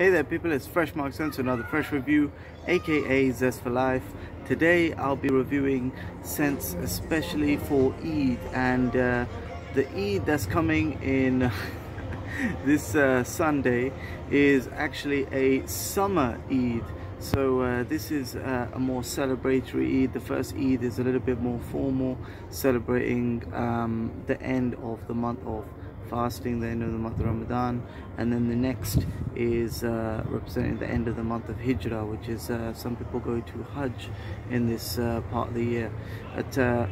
Hey there people, it's Fresh Marks to another fresh review, aka Zest for Life. Today I'll be reviewing scents especially for Eid, and the Eid that's coming in this Sunday is actually a summer Eid. So this is a more celebratory Eid. The first Eid is a little bit more formal, celebrating the end of the month of fasting, the end of the month of Ramadan, and then the next is representing the end of the month of Hijra, which is some people go to Hajj in this part of the year. But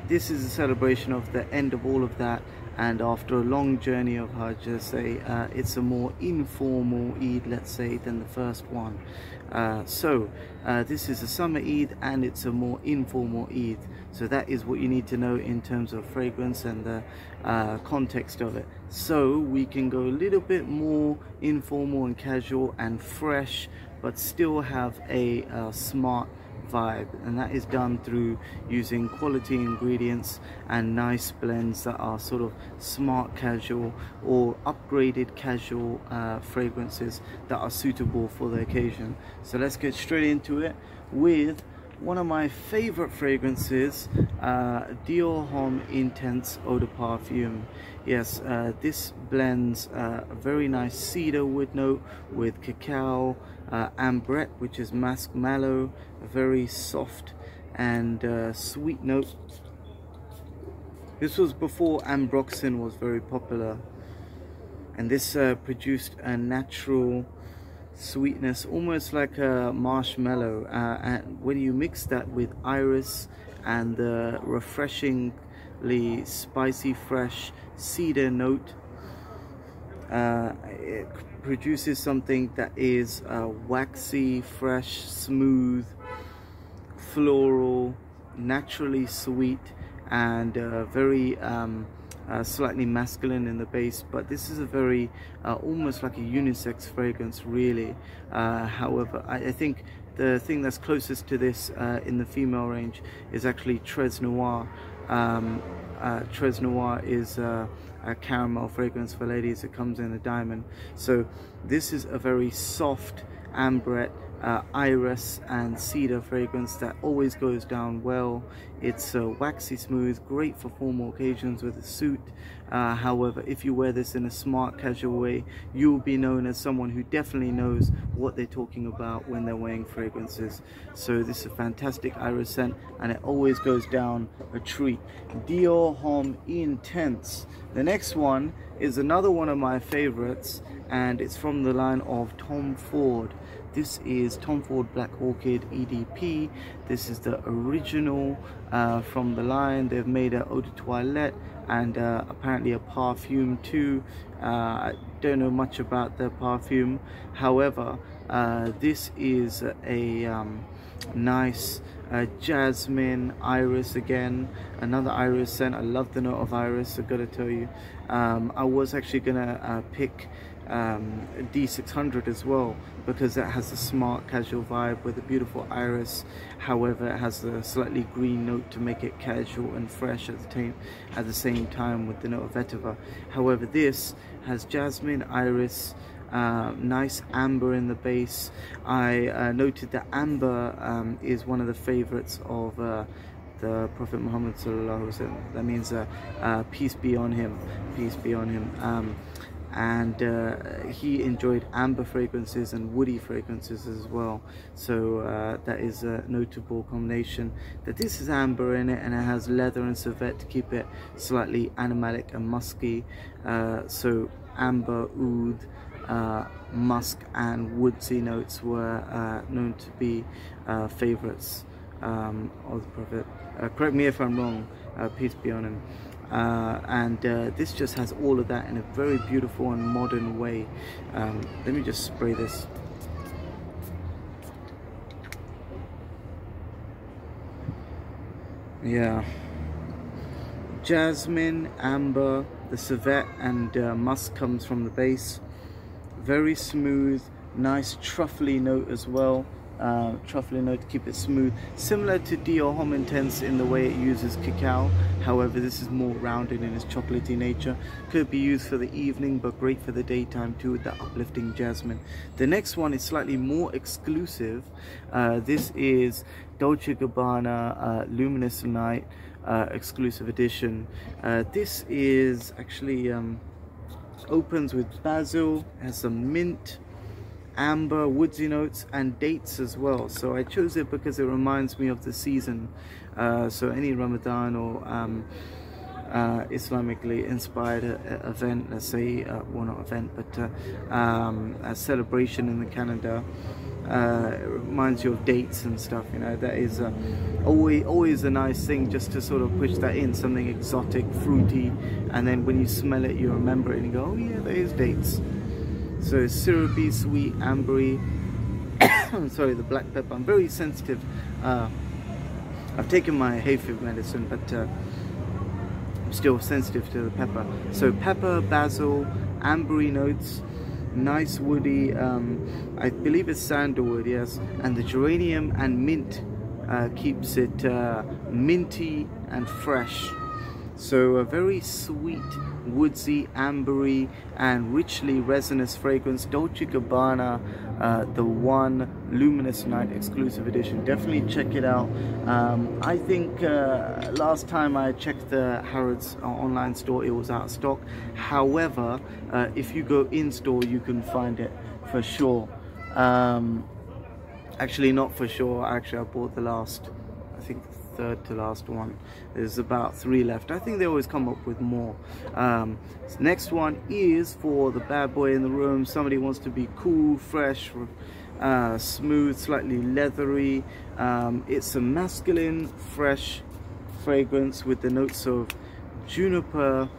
this is a celebration of the end of all of that, and after a long journey of Hajj, let's say, it's a more informal Eid, let's say, than the first one. So this is a summer Eid and it's a more informal Eid. So that is what you need to know in terms of fragrance and the context of it. So we can go a little bit more informal and casual and fresh, but still have a smart vibe, and that is done through using quality ingredients and nice blends that are sort of smart casual or upgraded casual fragrances that are suitable for the occasion. So let's get straight into it with one of my favorite fragrances, Dior Homme Intense Eau de Parfum. Yes, this blends a very nice cedar wood note with cacao, ambrette, which is musk mallow, a very soft and sweet note. This was before ambroxan was very popular, and this produced a natural sweetness, almost like a marshmallow, and when you mix that with iris and the refreshingly spicy fresh cedar note, it produces something that is waxy, fresh, smooth, floral, naturally sweet, and very slightly masculine in the base. But this is a very almost like a unisex fragrance, really. However, I think the thing that's closest to this in the female range is actually Tres Noir. Tres Noir is a caramel fragrance for ladies. It comes in a diamond. So this is a very soft ambrette, iris and cedar fragrance that always goes down well. It's waxy smooth, great for formal occasions with a suit. However, if you wear this in a smart casual way, you'll be known as someone who definitely knows what they're talking about when they're wearing fragrances. So this is a fantastic iris scent, and it always goes down a treat. Dior Homme Intense. The next one is another one of my favorites, and it's from the line of Tom Ford. This is Tom Ford Black Orchid EDP. This is the original from the line. They've made an eau de toilette and apparently a perfume too. I don't know much about the perfume. However, this is a nice jasmine iris, again another iris scent. I love the note of iris, I gotta tell you. I was actually gonna pick D600 as well, because it has a smart casual vibe with a beautiful iris. However, it has a slightly green note to make it casual and fresh at the same time with the note of vetiver. However, this has jasmine, iris, nice amber in the base. I noted that amber is one of the favorites of the Prophet Muhammad sallallahu alaihi wasallam. That means peace be on him, peace be on him. And he enjoyed amber fragrances and woody fragrances as well. So that is a notable combination, that this is amber in it and it has leather and civet to keep it slightly animalic and musky. So amber, oud, musk and woodsy notes were known to be favorites of the Prophet. Correct me if I'm wrong, peace be on him. And this just has all of that in a very beautiful and modern way. Let me just spray this. Yeah, jasmine, amber, the civet and musk comes from the base. Very smooth, nice truffly note as well. truffly note to keep it smooth, similar to Dior Homme Intense in the way it uses cacao. However, this is more rounded in its chocolatey nature. Could be used for the evening, but great for the daytime too, with that uplifting jasmine. The next one is slightly more exclusive. This is Dolce Gabbana Luminous Night exclusive edition. This is actually opens with basil, has some mint, amber, woodsy notes, and dates as well. So I chose it because it reminds me of the season. So any Ramadan or Islamically inspired event, let's say, well, not event, but a celebration in the calendar, it reminds you of dates and stuff, you know. That is always a nice thing, just to sort of push that in, something exotic, fruity, and then when you smell it you remember it and you go, oh yeah, there is dates. So syrupy, sweet, ambery. Sorry, the black pepper. I'm very sensitive. I've taken my hay fever medicine, but I'm still sensitive to the pepper. So pepper, basil, ambery notes, nice woody, I believe it's sandalwood, yes, and the geranium and mint keeps it minty and fresh. So a very sweet, woodsy, ambery, and richly resinous fragrance. Dolce Gabbana, the One Luminous Night exclusive edition. Definitely check it out. I think last time I checked the Harrods online store, it was out of stock. However, if you go in store, you can find it for sure. Actually, not for sure. Actually, I bought the last, I think, third to last one. There's about 3 left. I think they always come up with more. Next one is for the bad boy in the room. Somebody wants to be cool, fresh, smooth, slightly leathery. It's a masculine, fresh fragrance with the notes of juniper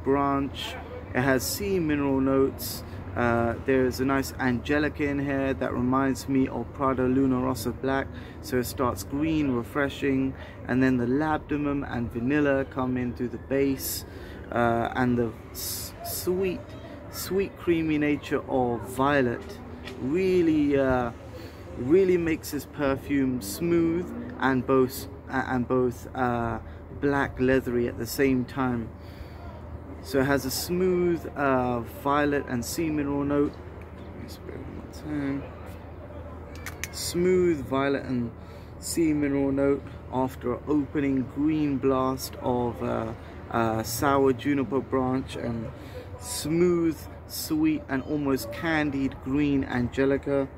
branch. It has sea mineral notes. There's a nice angelica in here that reminds me of Prada Luna Rossa Black. So it starts green, refreshing, and then the labdanum and vanilla come in through the base, and the sweet creamy nature of violet really makes this perfume smooth and both black leathery at the same time. So it has a smooth violet and sea mineral note. Smooth violet and sea mineral note after an opening green blast of sour juniper branch, and smooth, sweet, and almost candied green angelica.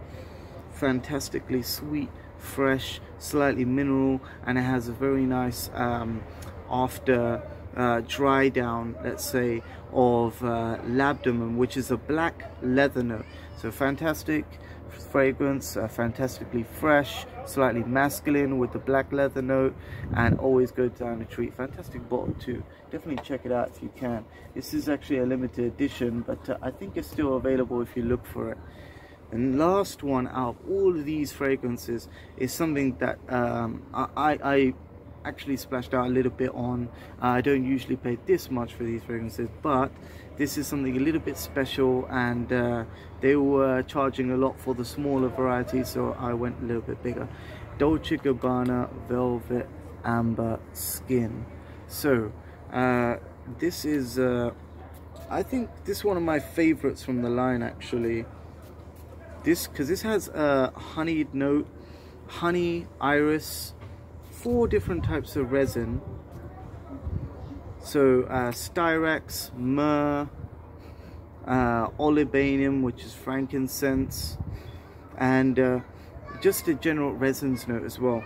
Fantastically sweet, fresh, slightly mineral, and it has a very nice after dry down, let's say, of labdanum, which is a black leather note. So fantastic fragrance, fantastically fresh, slightly masculine with the black leather note, and always go down a treat. Fantastic bottle too. Definitely check it out if you can. This is actually a limited edition, but I think it's still available if you look for it. And last one out of all of these fragrances is something that I actually splashed out a little bit on. I don't usually pay this much for these fragrances, but this is something a little bit special, and they were charging a lot for the smaller variety, so I went a little bit bigger. Dolce Gabbana Velvet Amber Skin. So this is I think this is one of my favorites from the line, actually. Because this has a honeyed note, honey, iris, 4 different types of resin. So styrax, myrrh, olibanum, which is frankincense, and just a general resins note as well.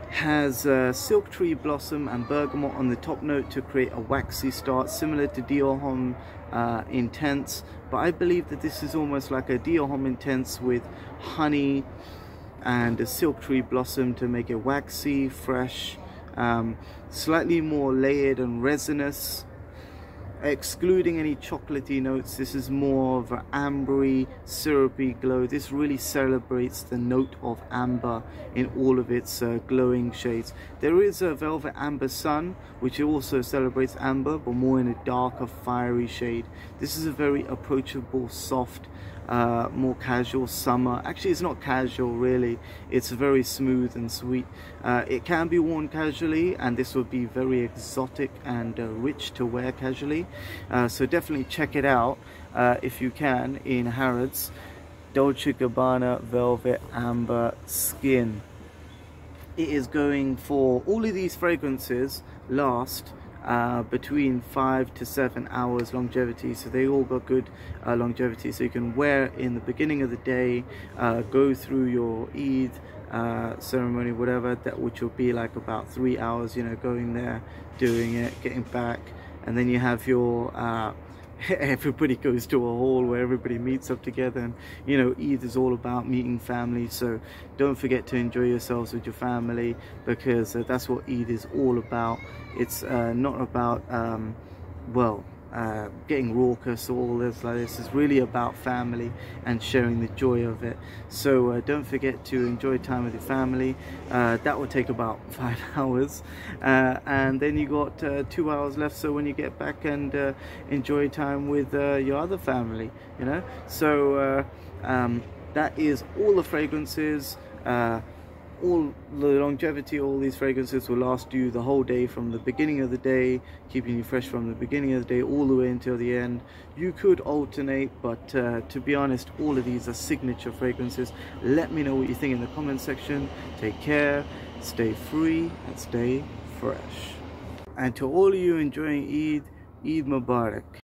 Has silk tree blossom and bergamot on the top note to create a waxy start, similar to Dior Homme Intense, but I believe that this is almost like a Dior Homme Intense with honey and a silk tree blossom to make it waxy, fresh, slightly more layered and resinous. excluding any chocolatey notes. This is more of an ambery, syrupy glow. This really celebrates the note of amber in all of its glowing shades. There is a Velvet Amber Sun, which also celebrates amber, but more in a darker, fiery shade. This is a very approachable, soft, more casual summer. Actually, it's not casual really, it's very smooth and sweet. It can be worn casually, and this would be very exotic and rich to wear casually. So definitely check it out if you can in Harrods. Dolce Gabbana Velvet Amber Skin. It is going for, all of these fragrances last between 5 to 7 hours longevity, so they all got good longevity. So you can wear in the beginning of the day, go through your Eid ceremony, whatever, that which will be like about 3 hours, you know, going there, doing it, getting back, and then you have your everybody goes to a hall where everybody meets up together. And you know, Eid is all about meeting family, so don't forget to enjoy yourselves with your family, because that's what Eid is all about. It's not about getting raucous or all this like this. Is really about family and sharing the joy of it. So don't forget to enjoy time with your family. That will take about 5 hours, and then you got 2 hours left, so when you get back and enjoy time with your other family, you know. So that is all the fragrances. All the longevity, all these fragrances will last you the whole day, from the beginning of the day, keeping you fresh from the beginning of the day all the way until the end. You could alternate, but to be honest, all of these are signature fragrances. Let me know what you think in the comment section. Take care, stay free, and stay fresh. And to all of you enjoying Eid, Eid Mubarak.